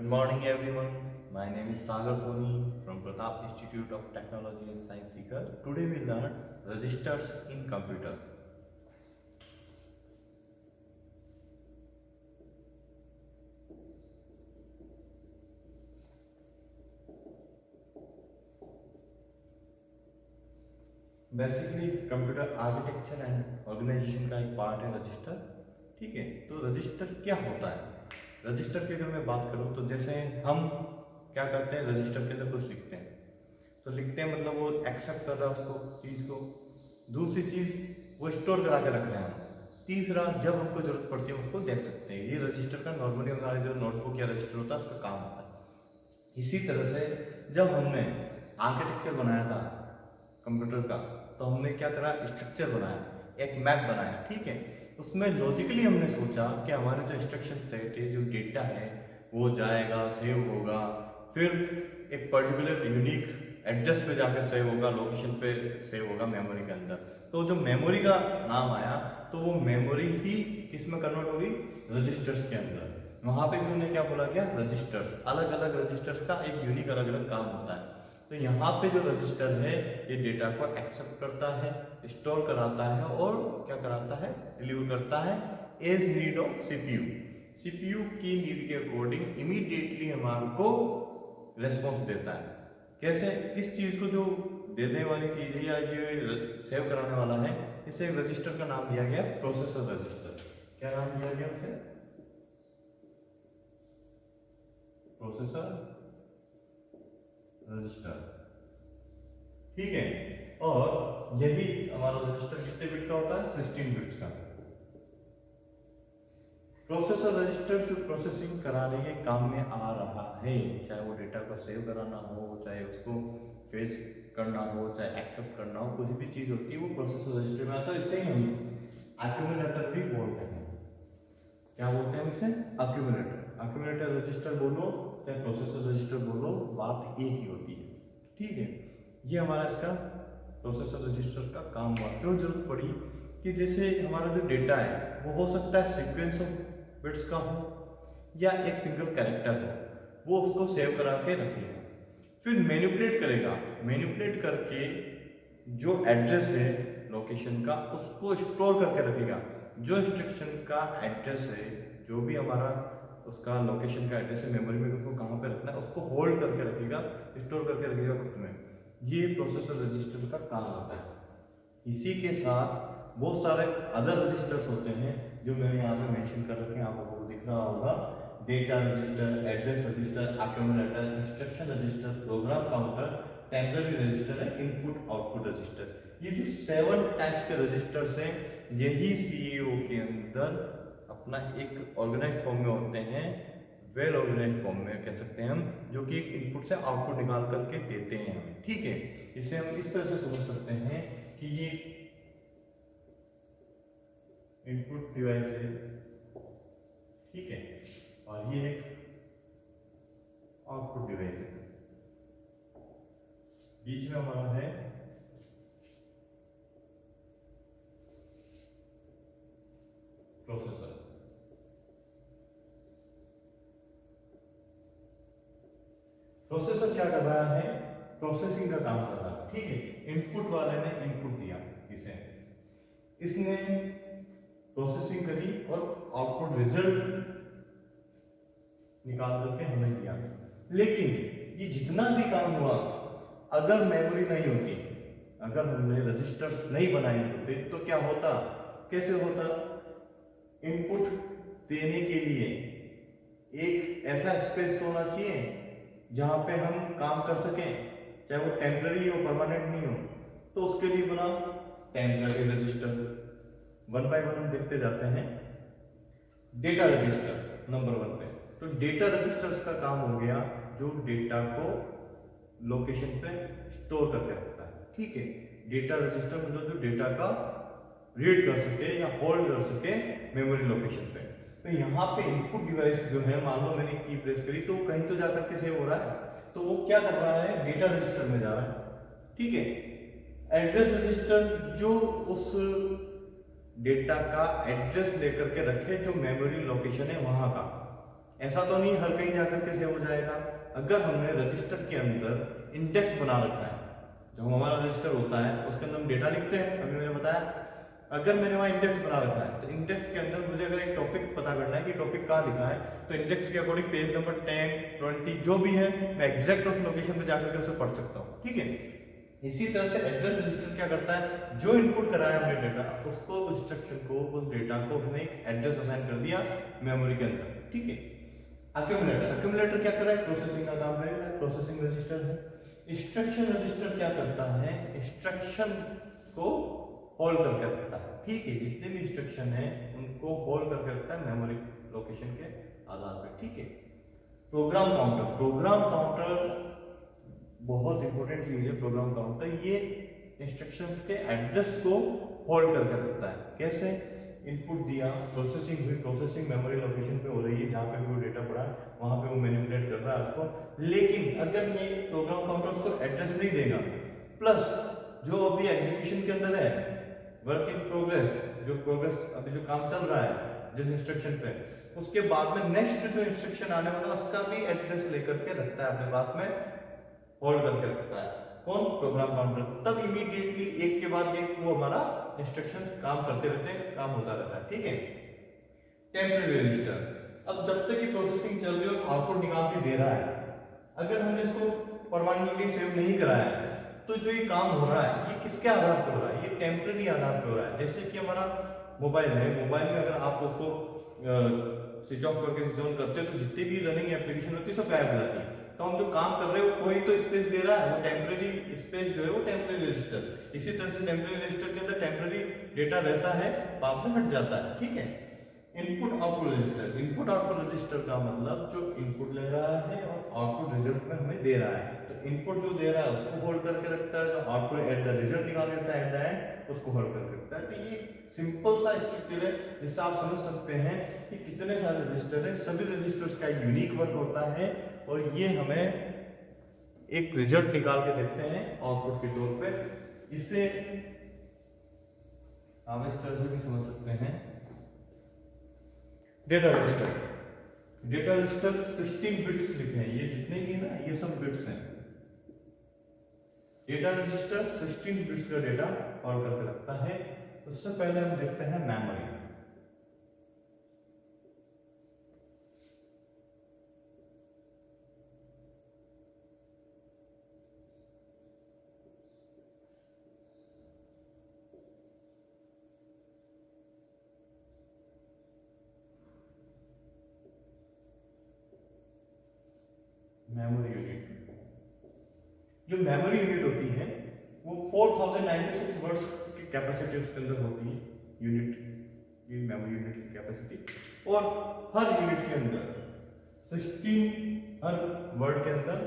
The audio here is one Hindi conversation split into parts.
Good morning, everyone. My name is Sagar Soni from Pratap Institute of Technology and Science Seeker. Today we learn registers in computer. Basically computer architecture and organization का एक पार्ट है रजिस्टर। ठीक है, तो रजिस्टर क्या होता है? रजिस्टर की अगर मैं बात करूँ तो जैसे हम क्या करते हैं, रजिस्टर के अंदर कुछ लिखते हैं तो लिखते हैं मतलब वो एक्सेप्ट कर रहा है उसको चीज़ को। दूसरी चीज़ वो स्टोर करा के रख रहे हैं हम। तीसरा, जब हमको जरूरत पड़ती है उसको देख सकते हैं। ये रजिस्टर का नॉर्मली हमारे जो नोटबुक या रजिस्टर होता है उसका काम होता है। इसी तरह से जब हमने आर्किटेक्चर बनाया था कंप्यूटर का तो हमने क्या करा, स्ट्रक्चर बनाया, एक मैप बनाया। ठीक है, उसमें लॉजिकली हमने सोचा कि हमारे जो इंस्ट्रक्शन सेट है, जो डेटा है वो जाएगा, सेव होगा, फिर एक पर्टिकुलर यूनिक एड्रेस पे जाकर सेव होगा, लोकेशन पे सेव होगा मेमोरी के अंदर। तो जो मेमोरी का नाम आया तो वो मेमोरी ही किस में कन्वर्ट होगी, रजिस्टर्स के अंदर। वहां पे भी उन्होंने क्या बोला गया, रजिस्टर्स। अलग अलग रजिस्टर्स का एक यूनिक अलग अलग काम होता है। तो यहाँ पे जो रजिस्टर है ये डेटा को एक्सेप्ट करता है, स्टोर कराता है और क्या कराता है, डिलीवर करता है as need of CPU. CPU की नीड के अकॉर्डिंग इमीडिएटली हमारे को रेस्पॉन्स देता है। कैसे? इस चीज को जो देने वाली चीज है या जो सेव कराने वाला है, इसे रजिस्टर का नाम दिया गया प्रोसेसर रजिस्टर। क्या नाम दिया गया उसे? Processor register. ठीक है, और यही हमारा रजिस्टर कितने बिट का होता है, 16 बिट्स का। प्रोसेसर रजिस्टर जो प्रोसेसिंग कराने के काम में आ रहा है, चाहे वो डेटा को सेव कराना हो, चाहे उसको फेच करना हो, चाहे एक्सेप्ट करना हो, कुछ भी चीज होती है वो प्रोसेसर रजिस्टर में आता है। इसे ही हम एक्यूमुलेटर भी बोलते हैं। क्या बोलते हैं इसे? एक्यूमुलेटर। एक्यूमुलेटर रजिस्टर बोलो चाहे प्रोसेसर रजिस्टर बोलो, बात एक ही होती है। ठीक है, ये हमारा इसका प्रोसेसर रजिस्टर का काम हुआ। क्यों जरूरत पड़ी कि जैसे हमारा जो डेटा है वो हो सकता है सीक्वेंस ऑफ बिट्स का हो या एक सिंगल कैरेक्टर हो, वो उसको सेव करा के रखेगा, फिर मैनिपुलेट करेगा, मैनिपुलेट करके जो एड्रेस है लोकेशन का उसको स्टोर करके रखेगा। जो इंस्ट्रक्शन का एड्रेस है, जो भी हमारा उसका लोकेशन का एड्रेस है मेमोरी में, उसको कहाँ पे रखना है उसको होल्ड करके रखेगा, स्टोर करके रखेगा खुद में। ये प्रोसेसर रजिस्टर का काम होता है। इसी के साथ बहुत सारे अदर रजिस्टर्स होते हैं जो मैंने यहाँ पे मेंशन कर रखे हैं, आपको दिख रहा होगा। Data register, address register, accumulator, instruction register, program counter, temporary register है, इनपुट आउटपुट रजिस्टर। ये जो 7 टाइप्स के रजिस्टर्स हैं, यही सीईओ के अंदर अपना एक ऑर्गेनाइज्ड फॉर्म में होते हैं, वेल ऑर्गेनाइज्ड फॉर्म में कह सकते हैं हम, जो कि एक इनपुट से आउटपुट निकाल करके देते हैं हमें। ठीक है, इसे हम इस तरह से समझ सकते हैं कि ये इनपुट डिवाइस है, ठीक है, और ये एक आउटपुट डिवाइस है। बीच में हमारा है प्रोसेसर। प्रोसेसर क्या कर रहा है, प्रोसेसिंग का काम कर रहा है। ठीक है, इनपुट वाले ने इनपुट दिया इसे, इसने प्रोसेसिंग करी और आउटपुट रिजल्ट निकाल करके हमें दिया। लेकिन ये जितना भी काम हुआ, अगर मेमोरी नहीं होती, अगर हमने रजिस्टर्स नहीं बनाए होते तो क्या होता, कैसे होता? इनपुट देने के लिए एक ऐसा स्पेस होना चाहिए जहां पे हम काम कर सकें, चाहे वो टेम्पररी हो, परमानेंट नहीं हो। तो उसके लिए बना टेम्पररी रजिस्टर। 1 बाय 1 हम देखते जाते हैं। डेटा रजिस्टर नंबर 1 पे, तो डेटा रजिस्टर्स का काम हो गया जो डेटा को लोकेशन पे स्टोर करके रखता है। ठीक है, डेटा रजिस्टर मतलब जो डेटा का रीड कर सके या होल्ड कर सके मेमोरी लोकेशन पे। तो यहाँ पे इनपुट डिवाइस जो है, मान लो मैंने की प्रेस करी तो कहीं तो जाकर के सेव हो रहा है, तो वो क्या कर रहा है, डेटा रजिस्टर में जा रहा है। ठीक है, एड्रेस रजिस्टर जो उस डेटा का एड्रेस लेकर के रखे जो मेमोरी लोकेशन है वहां का। ऐसा तो नहीं हर कहीं जाकर के सेव हो जाएगा। अगर हमने रजिस्टर के अंदर इंडेक्स बना रखा है, जो हमारा रजिस्टर होता है उसके अंदर हम डेटा लिखते हैं, अभी मैंने बताया। अगर मैंने वहाँ इंडेक्स बना रखा है तो इंडेक्स के अंदर मुझे अगर एक टॉपिक पता करना है कि टॉपिक कहाँ लिखा है, तो इंडेक्स के अकॉर्डिंग पेज नंबर 10, 20 जो भी है मैं एग्जैक्ट उस लोकेशन पे जाकर के उसे पढ़ सकता हूँ, ठीक है। इसी तरह से एड्रेस रजिस्टर क्या करता है, जो इनपुट कराया हमने डेटा उसको, इंस्ट्रक्शन को, उस डेटा को हमने एक एड्रेस असाइन कर दिया मेमोरी के अंदर, ठीक है। अक्यूमुलेटर क्या कर रहा है, प्रोसेसिंग का काम करेगा, प्रोसेसिंग रजिस्टर है। इंस्ट्रक्शन रजिस्टर क्या करता है, इंस्ट्रक्शन को होल्ड करके रखता है, ठीक है। जितने भी इंस्ट्रक्शन है उनको होल्ड करके रखता है मेमोरी लोकेशन के आधार पर, ठीक है। प्रोग्राम काउंटर बहुत इंपॉर्टेंट चीज है। प्रोग्राम काउंटर ये इंस्ट्रक्शंस के एड्रेस को होल्ड करके रखता है। कैसे, इनपुट दिया, प्रोसेसिंग हुई, प्रोसेसिंग मेमोरी लोकेशन पे हो रही है, जहाँ पे भी वो डेटा पड़ा वहां पे वो मैनिपुलेट कर रहा है उसको। लेकिन अगर ये प्रोग्राम काउंटर उसको एड्रेस नहीं देगा, प्लस जो अभी एग्जीक्यूशन के अंदर है, वर्क इन प्रोग्रेस, जो प्रोग्रेस अभी जो काम चल रहा है जिस इंस्ट्रक्शन पे, उसके बाद में नेक्स्ट जो इंस्ट्रक्शन आने वाला उसका भी एड्रेस लेकर के रखता है अपने पास में, होल्ड करके रखता है। कौन, प्रोग्राम काउंटर। तब इमीडिएटली एक के बाद एक वो हमारा इंस्ट्रक्शन काम करते रहते हैं, काम होता रहता है, ठीक है। टेम्परेरी रजिस्टर, अब जब तक ये प्रोसेसिंग चल रही है और आउटपुट निकाल के दे रहा है, अगर हमने इसको परमानेंटली सेव नहीं कराया है तो जो ये काम हो रहा है ये किसके आधार पर हो रहा है, ये टेम्परेरी आधार पर हो रहा है। जैसे कि हमारा मोबाइल है, मोबाइल में अगर आप उसको स्विच ऑफ करके स्विच ऑन करते हो तो जितनी भी रनिंग एप्लीकेशन होती है सब गायब हो जाती है। तो हम जो काम कर रहे हो कोई तो स्पेस दे रहा है, वो टेम्परेरी स्पेस जो है वो टेम्परेरी रजिस्टर। इसी तरह से टेम्परेरी रजिस्टर के अंदर टेम्परेरी डेटा रहता है, बाद में हट जाता है, ठीक है। Input output register, input output register का मतलब जो इनपुट ले रहा है और आउटपुट रिजल्ट में हमें दे रहा है। तो इनपुट जो दे रहा है उसको होल्ड करके रखता है, जो आउटपुट एट द रिजल्ट निकाल देता है एट द एंड उसको होल्ड करके रखता है। तो ये सिंपल सा स्ट्रक्चर है जिससे आप समझ सकते हैं कि कितने सारे रजिस्टर है। सभी रजिस्टर्स का यूनिक वर्क होता है और ये हमें एक रिजल्ट निकाल के देते हैं आउटपुट के तौर पे। इसे आप इस तरह से भी समझ सकते हैं। Data register, data register 16 bits लिखे हैं, ये जितने भी ना ये सब बिट्स हैं। डेटा रजिस्टर 16 बिट्स का डेटा होल्ड करके रखता है। उससे पहले हम देखते हैं मेमोरी। मेमोरी यूनिट, जो मेमोरी यूनिट होती है वो 4096 वर्ड्स की कैपेसिटी उसके अंदर होती है। यूनिट, ये मेमोरी यूनिट की कैपेसिटी। और हर यूनिट के अंदर 16, हर वर्ड के अंदर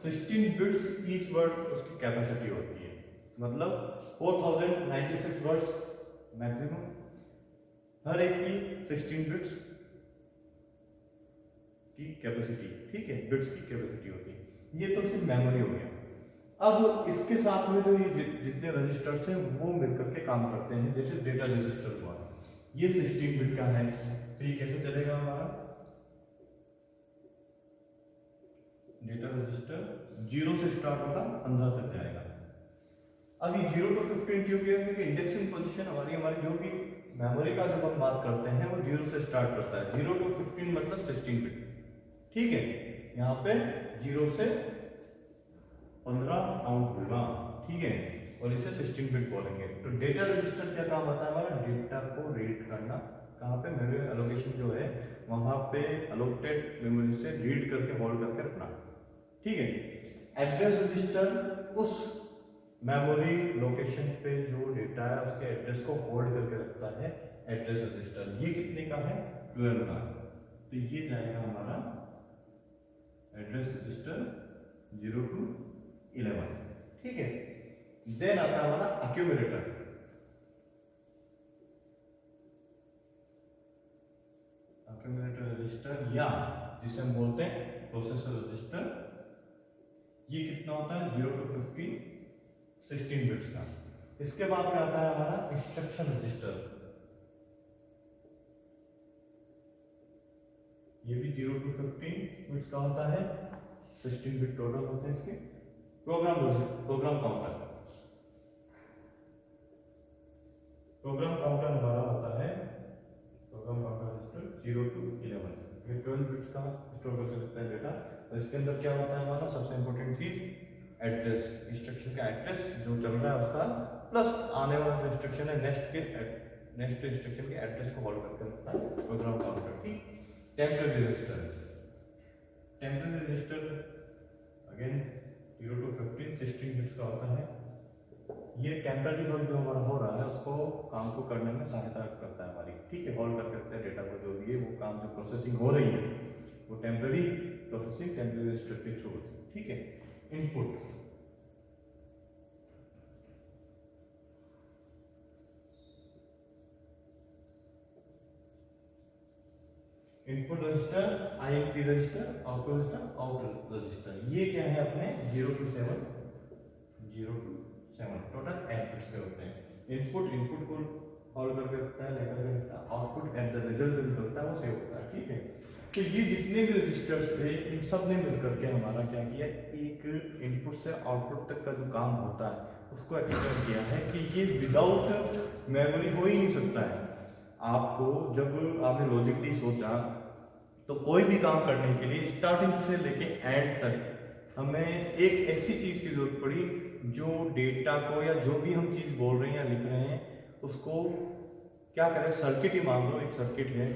16 बिट्स ईच वर्ड उसकी कैपेसिटी होती है। मतलब 4096 वर्ड्स मैक्सिमम, हर एक की 16 बिट्स की कैपेसिटी, ठीक है, बिट्स की कैपेसिटी होती है। ये तो सिर्फ मेमोरी हो गया। अब इसके साथ में जो ये जितने रजिस्टर्स हैं वो मिलकर के काम करते हैं। जैसे डेटा रजिस्टर हुआ, ये 16 बिट का है, तो ये कैसे चलेगा हमारा डेटा रजिस्टर 0 से स्टार्ट होगा 15 तक जाएगा। अब ये 0 to 15 क्यों किया, क्योंकि इंडेक्सिंग पोजीशन हमारी जो भी मेमोरी का जब हम बात करते हैं वो 0 से स्टार्ट करता है। 0 to 15 मतलब 16 बिट, ठीक है। यहाँ पे 0 से 15 काउंट होगा, ठीक है, और इसे 16 बिट बोलेंगे। तो डेटा रजिस्टर क्या काम होता है हमारा, डेटा को रीड करना। कहाँ पे, मेमोरी एलोकेशन जो है वहां पे अलोकेटेड मेमोरी से रीड करके होल्ड करके रखना, ठीक है। एड्रेस रजिस्टर उस मेमोरी लोकेशन पे जो डेटा है उसके एड्रेस को होल्ड करके रखता है। एड्रेस रजिस्टर ये कितने का है, 12 का। तो ये जाएगा हमारा एड्रेस रजिस्टर 0 to 11, ठीक है। देन आता है हमारा अक्यूमुलेटर। अक्यूमुलेटर रजिस्टर या जिसे हम बोलते हैं प्रोसेसर रजिस्टर, ये कितना होता है 0 to 15 16 बिट्स का। इसके बाद में आता है हमारा इंस्ट्रक्शन रजिस्टर। ये भी 0 to 15 बिट्स का होता है, 16 बिट टोटल होते हैं इसके। प्रोग्राम काउंटर हमारा होता है, प्रोग्राम काउंटर रजिस्टर 0 to 11, ये 12 बिट्स का स्टोर कर सकता है डेटा। और इसके अंदर क्या होता है हमारा सबसे इंपॉर्टेंट चीज एड्रेस, इंस्ट्रक्शन का एड्रेस जो चल रहा है उसका, प्लस आने वाला जो इंस्ट्रक्शन है नेक्स्ट इंस्ट्रक्शन के एड्रेस को होल्ड करके रखता है प्रोग्राम काउंटर। ठीक, temporary register again 0 to 15 16 bits का होता है। ये टेम्परेरी होल्ड जो हमारा हो रहा है उसको काम को करने में सहायता करता है हमारी। ठीक है, होल्ड करके रखते हैं डेटा को, जो भी है वो काम जो प्रोसेसिंग हो रही है वो टेम्परेरी प्रोसेसिंग टेम्परेरी रजिस्टर के थ्रू होती है। ठीक है, input register, INP register, output register, ये क्या है अपने 0 to 7 टोटल 8 बिट्स के होते हैं। इनपुट को होल्ड करके रखता है, लेकर के रखता है, आउटपुट एट द रिजल्ट जो निकलता है वो सेव होता है। ठीक है, तो ये जितने भी रजिस्टर्स थे इन सब ने मिलकर के हमारा क्या किया, एक इनपुट से आउटपुट तक का जो काम होता है उसको एक्सप्लेन किया है कि ये विदाउट मेमोरी हो ही नहीं सकता है। आपको जब आपने लॉजिकली सोचा तो कोई भी काम करने के लिए स्टार्टिंग से लेके एंड तक हमें एक ऐसी चीज की जरूरत पड़ी जो डेटा को या जो भी हम चीज बोल रहे हैं या लिख रहे हैं उसको क्या करें, सर्किट ही मान लो, एक सर्किट है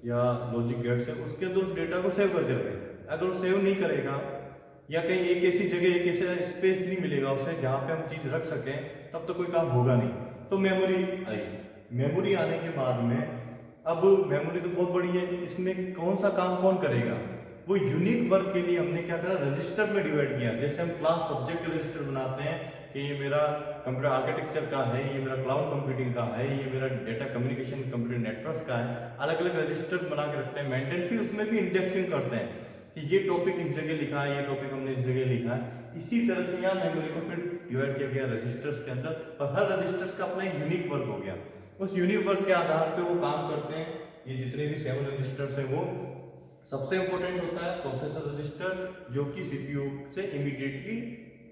या लॉजिक गेट्स है, उसके अंदर उस डेटा को सेव कर देते हैं। अगर वो सेव नहीं करेगा या कहीं एक ऐसी जगह एक ऐसा स्पेस नहीं मिलेगा उसे जहाँ पे हम चीज रख सकें, तब तो कोई काम होगा नहीं। तो मेमोरी आई, मेमोरी आने के बाद में अब मेमोरी तो बहुत बड़ी है, इसमें कौन सा काम कौन करेगा, वो यूनिक वर्क के लिए हमने क्या करा, रजिस्टर में डिवाइड किया। जैसे हम क्लास सब्जेक्ट रजिस्टर बनाते हैं कि ये मेरा कंप्यूटर आर्किटेक्चर का है, ये मेरा क्लाउड कंप्यूटिंग का है, ये मेरा डेटा कम्युनिकेशन कंप्यूटर नेटवर्क का है, अलग अलग रजिस्टर बना के रखते हैं, मेंटेन, फिर उसमें भी इंडेक्सिंग करते हैं कि ये टॉपिक इस जगह लिखा है, ये टॉपिक हमने इस जगह लिखा है। इसी तरह से यहाँ मेमोरी को फिर डिवाइड किया गया रजिस्टर्स के अंदर, और हर रजिस्टर्स का अपना एक यूनिक वर्क हो गया। उस यूनिक वर्क के आधार पे वो काम करते हैं। ये जितने भी 7 रजिस्टर्स हैं वो सबसे इंपॉर्टेंट होता है प्रोसेसर रजिस्टर, जो कि सीपीयू से इमीडिएटली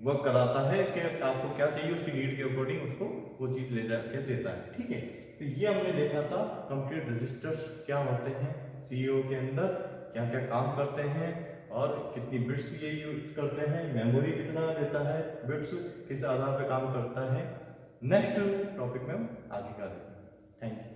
वर्क कराता है कि आपको क्या चाहिए, उसकी नीड के अकॉर्डिंग उसको वो चीज ले जाके देता है। ठीक है, तो ये हमने देखा था कंप्लीट रजिस्टर्स क्या होते हैं, सीईओ के अंदर क्या क्या काम करते हैं और कितनी बिट्स ये यूज करते हैं, मेमोरी कितना देता है, बिट्स किस आधार पर काम करता है। नेक्स्ट टॉपिक में हम आगे का देखेंगे। Thank you.